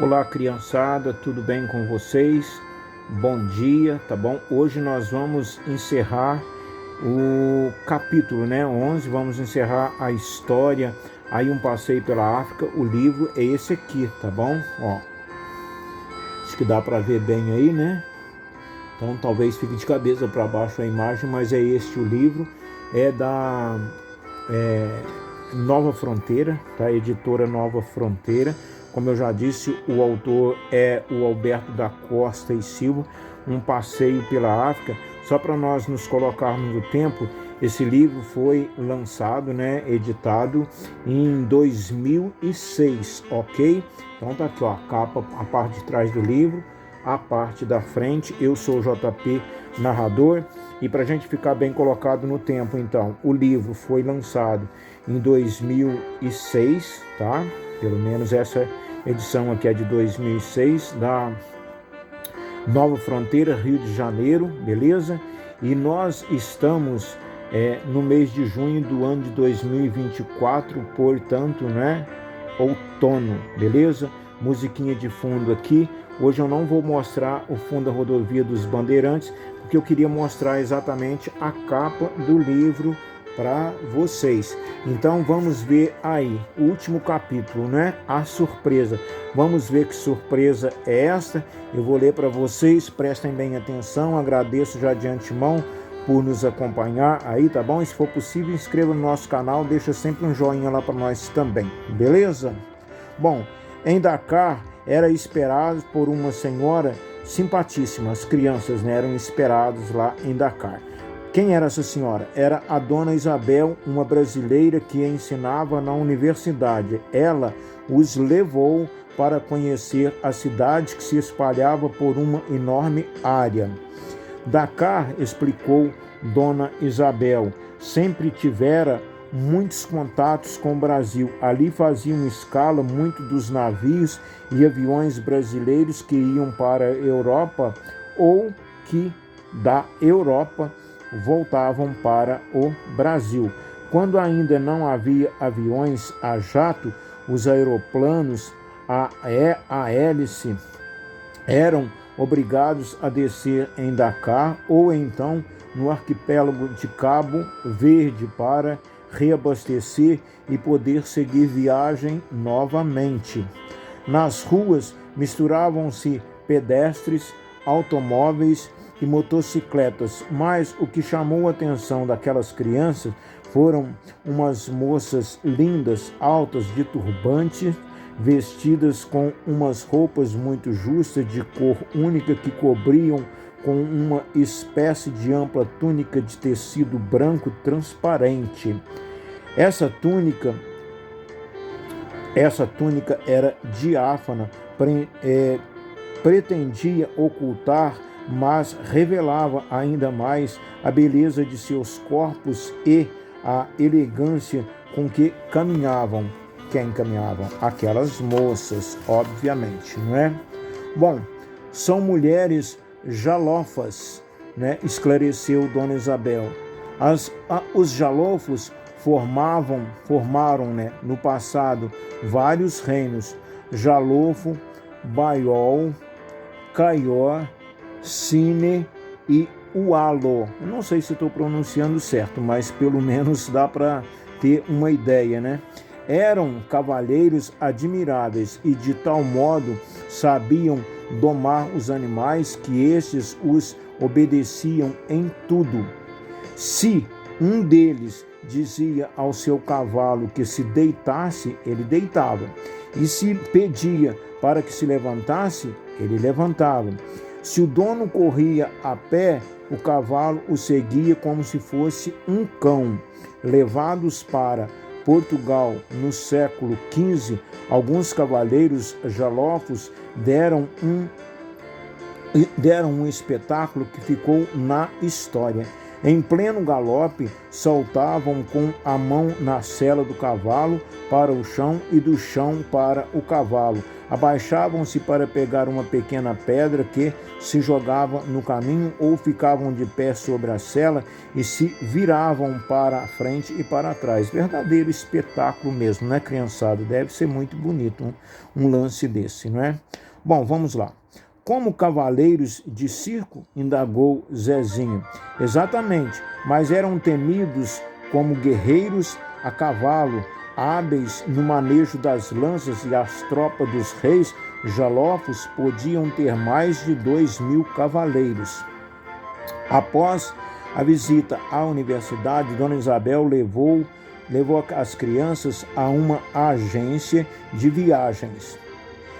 Olá, criançada, tudo bem com vocês? Bom dia, tá bom? Hoje nós vamos encerrar o capítulo, 11, vamos encerrar a história, aí um passeio pela África. O livro é esse aqui, tá bom? Ó, acho que dá para ver bem aí, né? Então talvez fique de cabeça para baixo a imagem, mas é este o livro, é da Nova Fronteira, tá? Editora Nova Fronteira. Como eu já disse, o autor é o Alberto da Costa e Silva, Um Passeio pela África. Só para nós nos colocarmos no tempo, esse livro foi lançado, editado em 2006, ok? Então tá aqui, ó, a capa, a parte de trás do livro, a parte da frente. Eu sou o JP, narrador. E para a gente ficar bem colocado no tempo, então, o livro foi lançado em 2006, tá? Pelo menos essa edição aqui é de 2006, da Nova Fronteira, Rio de Janeiro, beleza? E nós estamos no mês de junho do ano de 2024, portanto, outono, beleza? Musiquinha de fundo aqui. Hoje eu não vou mostrar o fundo da rodovia dos Bandeirantes, porque eu queria mostrar exatamente a capa do livro para vocês. Então vamos ver aí o último capítulo, A surpresa. Vamos ver que surpresa é esta. Eu vou ler para vocês, prestem bem atenção. Agradeço já de antemão por nos acompanhar aí, tá bom? E se for possível, inscreva no nosso canal, deixa sempre um joinha lá para nós também, beleza? Bom, em Dakar era esperado por uma senhora simpatíssima. As crianças eram esperadas lá em Dakar. Quem era essa senhora? Era a dona Isabel, uma brasileira que ensinava na universidade. Ela os levou para conhecer a cidade que se espalhava por uma enorme área. Dakar, explicou dona Isabel, sempre tivera muitos contatos com o Brasil. Ali faziam escala muito dos navios e aviões brasileiros que iam para a Europa ou que da Europa voltavam para o Brasil. Quando ainda não havia aviões a jato, os aeroplanos a hélice eram obrigados a descer em Dakar ou então no arquipélago de Cabo Verde para reabastecer e poder seguir viagem novamente. Nas ruas misturavam-se pedestres, automóveis e motocicletas, mas o que chamou a atenção daquelas crianças foram umas moças lindas, altas, de turbante, vestidas com umas roupas muito justas de cor única que cobriam com uma espécie de ampla túnica de tecido branco transparente. Essa túnica era diáfana, pretendia ocultar, mas revelava ainda mais a beleza de seus corpos e a elegância com que caminhavam. Quem caminhavam? Aquelas moças, obviamente, não é? Bom, são mulheres jalofas, esclareceu dona Isabel. Os jalofos formaram, no passado, vários reinos: Jalofo, Baiol, Caió, Sine e Ualo. Eu não sei se estou pronunciando certo, mas pelo menos dá para ter uma ideia, Eram cavalheiros admiráveis e de tal modo sabiam domar os animais que estes os obedeciam em tudo. Se um deles dizia ao seu cavalo que se deitasse, ele deitava. E se pedia para que se levantasse, ele levantava. Se o dono corria a pé, o cavalo o seguia como se fosse um cão. Levados para Portugal no século XV, alguns cavaleiros jalofos deram um espetáculo que ficou na história. Em pleno galope, saltavam com a mão na sela do cavalo para o chão e do chão para o cavalo. Abaixavam-se para pegar uma pequena pedra que se jogava no caminho ou ficavam de pé sobre a sela e se viravam para a frente e para trás. Verdadeiro espetáculo mesmo, né, criançada? Deve ser muito bonito um lance desse, não é? Bom, vamos lá. Como cavaleiros de circo? Indagou Zezinho. Exatamente, mas eram temidos como guerreiros a cavalo, hábeis no manejo das lanças, e as tropas dos reis jalofos podiam ter mais de 2.000 cavaleiros. Após a visita à universidade, Dona Isabel levou as crianças a uma agência de viagens.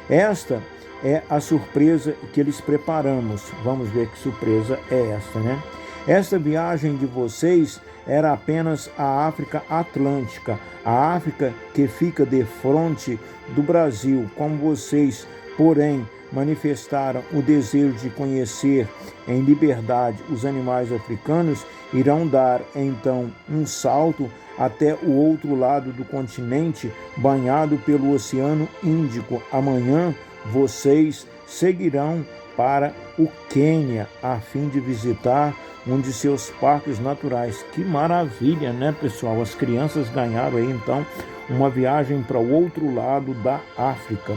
Esta é a surpresa que lhes preparamos. Vamos ver que surpresa é esta, né? Esta viagem de vocês era apenas a África Atlântica, a África que fica defronte do Brasil. Como vocês, porém, manifestaram o desejo de conhecer em liberdade os animais africanos, irão dar então um salto até o outro lado do continente, banhado pelo Oceano Índico. Amanhã vocês seguirão para o Quênia a fim de visitar um de seus parques naturais. Que maravilha, né, pessoal? As crianças ganharam aí então uma viagem para o outro lado da África.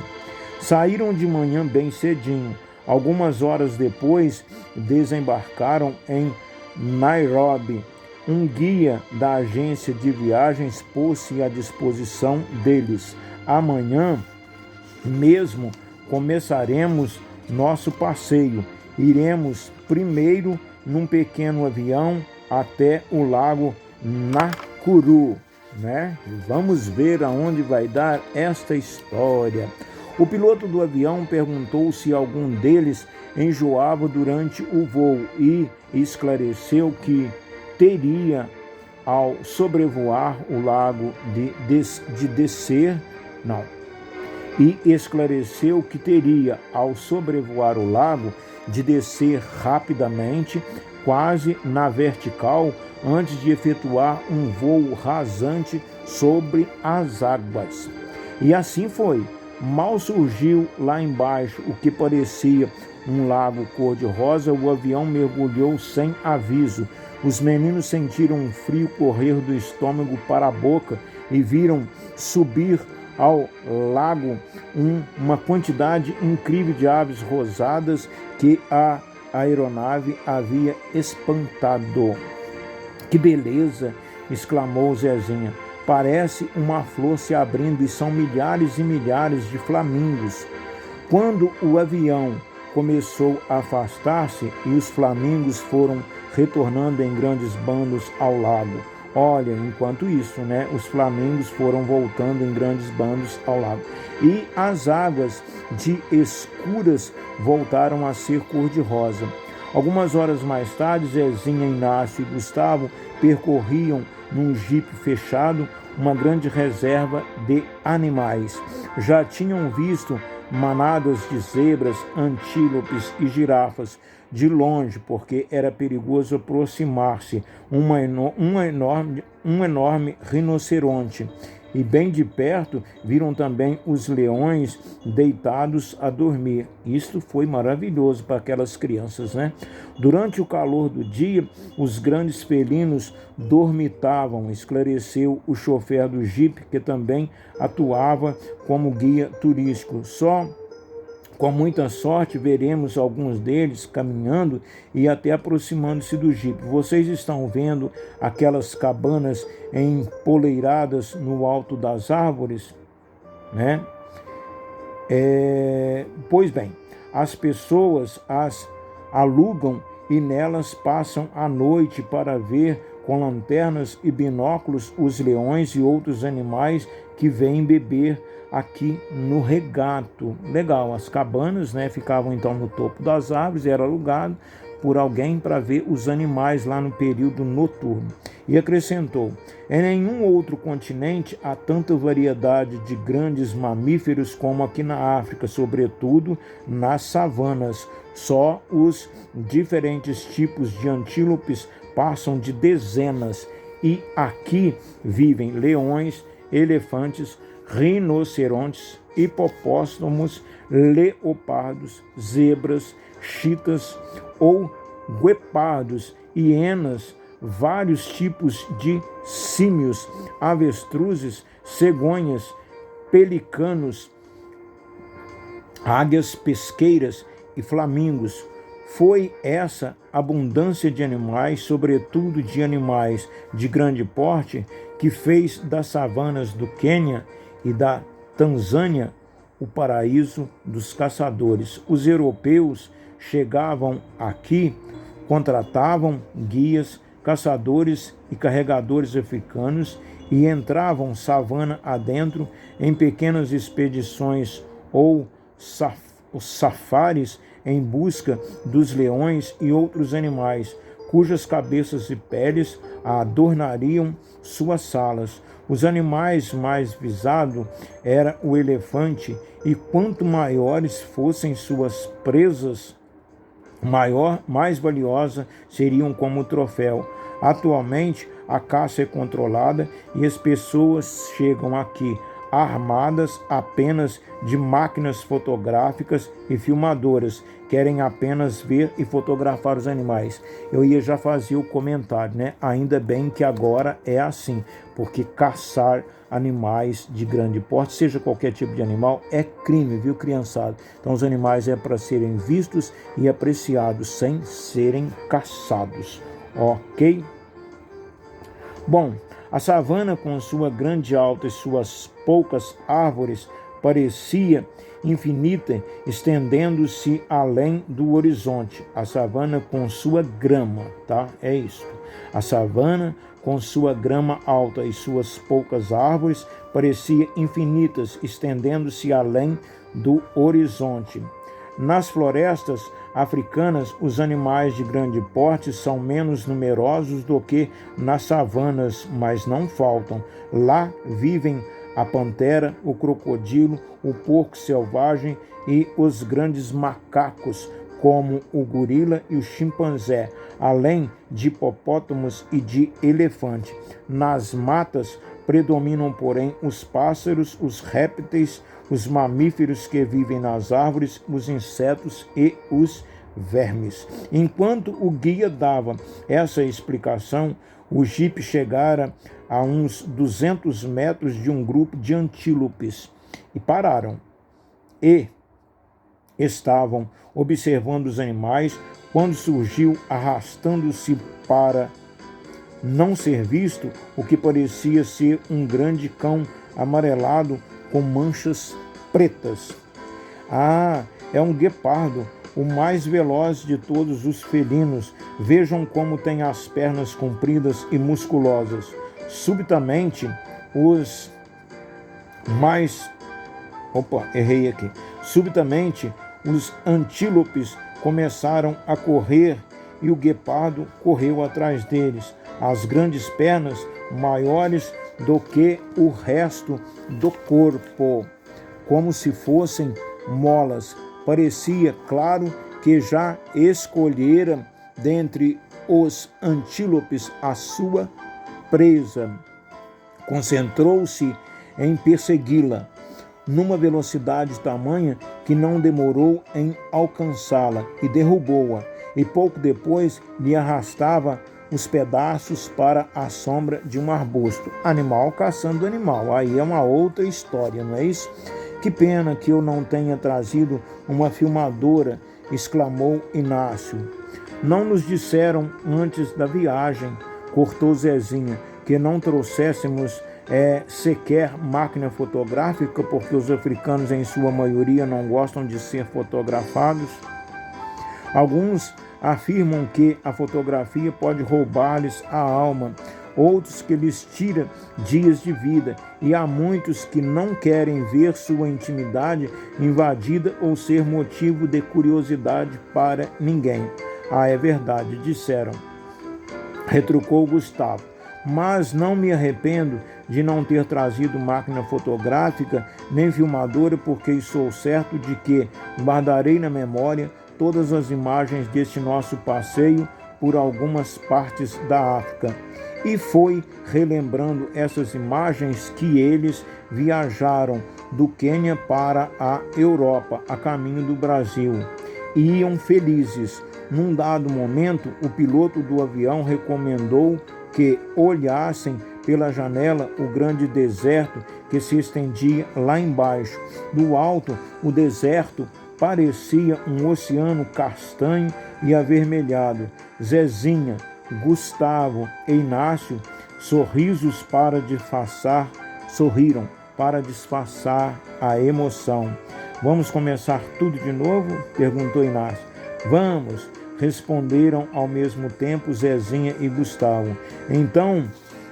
Saíram de manhã bem cedinho. Algumas horas depois, desembarcaram em Nairobi. Um guia da agência de viagens pôs-se à disposição deles. Amanhã mesmo começaremos nosso passeio. Iremos primeiro num pequeno avião até o lago Nakuru, né? Vamos ver aonde vai dar esta história. O piloto do avião perguntou se algum deles enjoava durante o voo e esclareceu que teria, ao sobrevoar o lago, de descer rapidamente, quase na vertical, antes de efetuar um voo rasante sobre as águas. E assim foi. Mal surgiu lá embaixo o que parecia um lago cor-de-rosa, o avião mergulhou sem aviso. Os meninos sentiram um frio correr do estômago para a boca e viram subir ao lago uma quantidade incrível de aves rosadas que a aeronave havia espantado. Que beleza! Exclamou Zezinha. Parece uma flor se abrindo e são milhares e milhares de flamingos. Quando o avião começou a afastar-se e os flamingos foram retornando em grandes bandos ao lago. Olha, enquanto isso, né, os flamingos foram voltando em grandes bandos ao lago. E as águas de escuras voltaram a ser cor-de-rosa. Algumas horas mais tarde, Zezinha, Inácio e Gustavo percorriam num jipe fechado uma grande reserva de animais. Já tinham visto manadas de zebras, antílopes e girafas de longe, porque era perigoso aproximar-se, um enorme rinoceronte. E bem de perto viram também os leões deitados a dormir. Isto foi maravilhoso para aquelas crianças, né? Durante o calor do dia, os grandes felinos dormitavam, esclareceu o chofer do jipe, que também atuava como guia turístico. Só com muita sorte, veremos alguns deles caminhando e até aproximando-se do jipe. Vocês estão vendo aquelas cabanas empoleiradas no alto das árvores, né? Pois bem, as pessoas as alugam e nelas passam a noite para ver com lanternas e binóculos os leões e outros animais que vêm beber aqui no regato. Legal, as cabanas, né, ficavam então no topo das árvores, era alugado por alguém para ver os animais lá no período noturno. E acrescentou: em nenhum outro continente há tanta variedade de grandes mamíferos como aqui na África, sobretudo nas savanas. Só os diferentes tipos de antílopes passam de dezenas, e aqui vivem leões, elefantes, rinocerontes, hipopótamos, leopardos, zebras, chitas ou guepardos, hienas, vários tipos de símios, avestruzes, cegonhas, pelicanos, águias pesqueiras e flamingos. Foi essa abundância de animais, sobretudo de animais de grande porte, que fez das savanas do Quênia e da Tanzânia o paraíso dos caçadores. Os europeus chegavam aqui, contratavam guias, caçadores e carregadores africanos e entravam savana adentro em pequenas expedições ou safaris em busca dos leões e outros animais, cujas cabeças e peles adornariam suas salas. Os animais mais visados era o elefante, e quanto maiores fossem suas presas, mais valiosa seriam como troféu. Atualmente, a caça é controlada e as pessoas chegam aqui armadas apenas de máquinas fotográficas e filmadoras. Querem apenas ver e fotografar os animais. Eu ia já fazer o comentário, né? Ainda bem que agora é assim, porque caçar animais de grande porte, seja qualquer tipo de animal, é crime, viu, criançada? Então os animais é para serem vistos e apreciados, sem serem caçados, ok? Bom, a savana, com sua grande alta e suas poucas árvores, parecia infinita, estendendo-se além do horizonte. A savana com sua grama, tá? É isso. A savana com sua grama alta e suas poucas árvores parecia infinitas, estendendo-se além do horizonte. Nas florestas africanas, os animais de grande porte são menos numerosos do que nas savanas, mas não faltam. Lá vivem a pantera, o crocodilo, o porco selvagem e os grandes macacos, como o gorila e o chimpanzé, além de hipopótamos e de elefante. Nas matas predominam, porém, os pássaros, os répteis, os mamíferos que vivem nas árvores, os insetos e os vermes. Enquanto o guia dava essa explicação, o jipe chegara a uns 200 metros de um grupo de antílopes e pararam. E estavam observando os animais quando surgiu, arrastando-se para não ser visto, o que parecia ser um grande cão amarelado com manchas pretas. Ah, é um guepardo, o mais veloz de todos os felinos. Vejam como tem as pernas compridas e musculosas. Subitamente, Subitamente, os antílopes começaram a correr e o guepardo correu atrás deles. As grandes pernas maiores do que o resto do corpo, como se fossem molas. Parecia claro que já escolhera dentre os antílopes a sua presa. Concentrou-se em persegui-la numa velocidade tamanha que não demorou em alcançá-la e derrubou-a, e pouco depois lhe arrastava os pedaços para a sombra de um arbusto. Animal caçando animal, aí é uma outra história, não é isso? Que pena que eu não tenha trazido uma filmadora, exclamou Inácio. Não nos disseram antes da viagem, cortou Zezinha, que não trouxéssemos sequer máquina fotográfica, porque os africanos em sua maioria não gostam de ser fotografados. Alguns afirmam que a fotografia pode roubar-lhes a alma, outros que lhes tira dias de vida, e há muitos que não querem ver sua intimidade invadida ou ser motivo de curiosidade para ninguém. Ah, é verdade, disseram, retrucou Gustavo. mas não me arrependo de não ter trazido máquina fotográfica nem filmadora, porque estou certo de que guardarei na memória todas as imagens deste nosso passeio por algumas partes da África. E foi relembrando essas imagens que eles viajaram do Quênia para a Europa, a caminho do Brasil. E iam felizes. Num dado momento, o piloto do avião recomendou que olhassem pela janela o grande deserto que se estendia lá embaixo. Do alto, o deserto parecia um oceano castanho e avermelhado. Zezinha, Gustavo e Inácio sorriram para disfarçar a emoção. Vamos começar tudo de novo? Perguntou Inácio. Vamos, responderam ao mesmo tempo Zezinha e Gustavo. Então,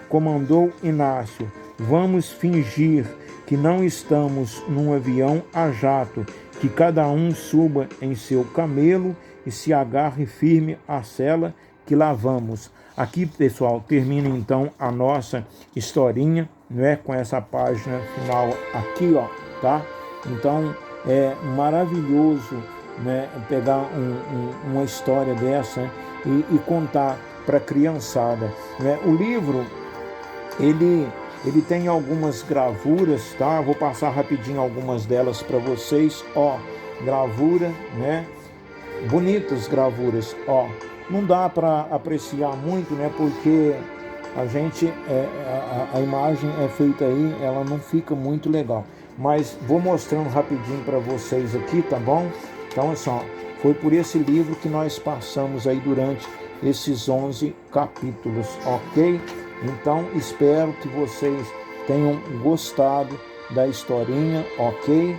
comandou Inácio, vamos fingir que não estamos num avião a jato, que cada um suba em seu camelo e se agarre firme à sela que lá vamos. Aqui, pessoal, termina então a nossa historinha, né, com essa página final aqui, ó, tá? Então, é maravilhoso, né, pegar uma história dessa, né, e contar para a criançada, né? O livro, ele tem algumas gravuras, tá? Vou passar rapidinho algumas delas para vocês, ó, gravura, né? Bonitas gravuras, ó. Não dá para apreciar muito, né? Porque a gente, a imagem é feita aí, ela não fica muito legal. Mas vou mostrando rapidinho para vocês aqui, tá bom? Então, assim, ó, foi por esse livro que nós passamos aí durante esses 11 capítulos, ok? Então, espero que vocês tenham gostado da historinha, ok?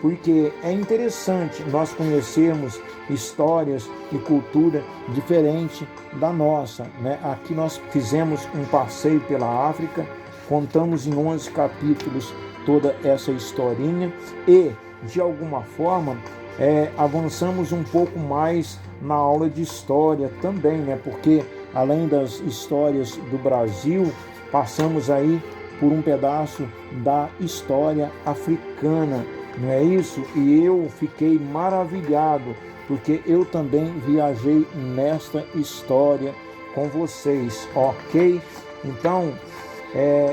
Porque é interessante nós conhecermos histórias e cultura diferente da nossa, né? Aqui nós fizemos um passeio pela África, contamos em 11 capítulos toda essa historinha e, de alguma forma, avançamos um pouco mais na aula de história também, né? Porque além das histórias do Brasil, passamos aí por um pedaço da história africana, não é isso? E eu fiquei maravilhado, porque eu também viajei nesta história com vocês, ok? Então,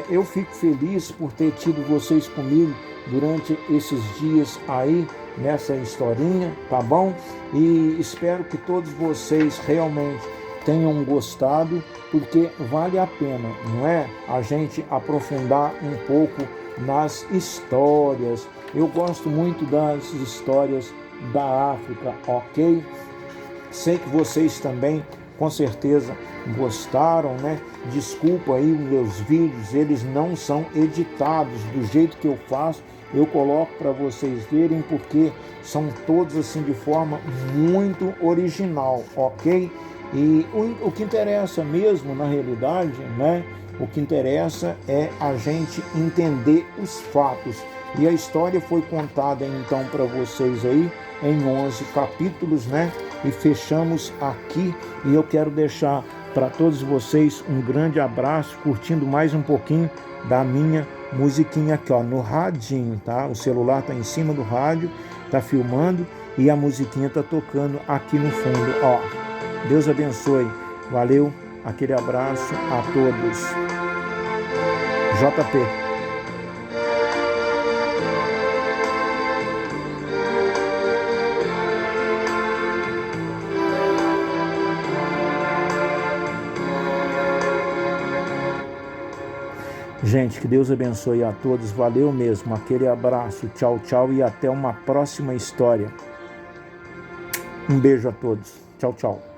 eu fico feliz por ter tido vocês comigo durante esses dias aí, nessa historinha, tá bom? E espero que todos vocês realmente tenham gostado, porque vale a pena, não é? A gente aprofundar um pouco nas histórias. Eu gosto muito das histórias da África, ok? Sei que vocês também, com certeza, gostaram, né? Desculpa aí os meus vídeos, eles não são editados do jeito que eu faço. Eu coloco para vocês verem, porque são todos assim de forma muito original, ok? E o que interessa mesmo, na realidade, né? O que interessa é a gente entender os fatos. E a história foi contada então para vocês aí em 11 capítulos, né? E fechamos aqui. E eu quero deixar para todos vocês um grande abraço, curtindo mais um pouquinho da minha musiquinha aqui, ó, no radinho, tá? O celular tá em cima do rádio, tá filmando e a musiquinha tá tocando aqui no fundo, ó. Deus abençoe. Valeu, aquele abraço a todos. JP. Gente, que Deus abençoe a todos. Valeu mesmo. Aquele abraço. Tchau, tchau e até uma próxima história. Um beijo a todos. Tchau, tchau.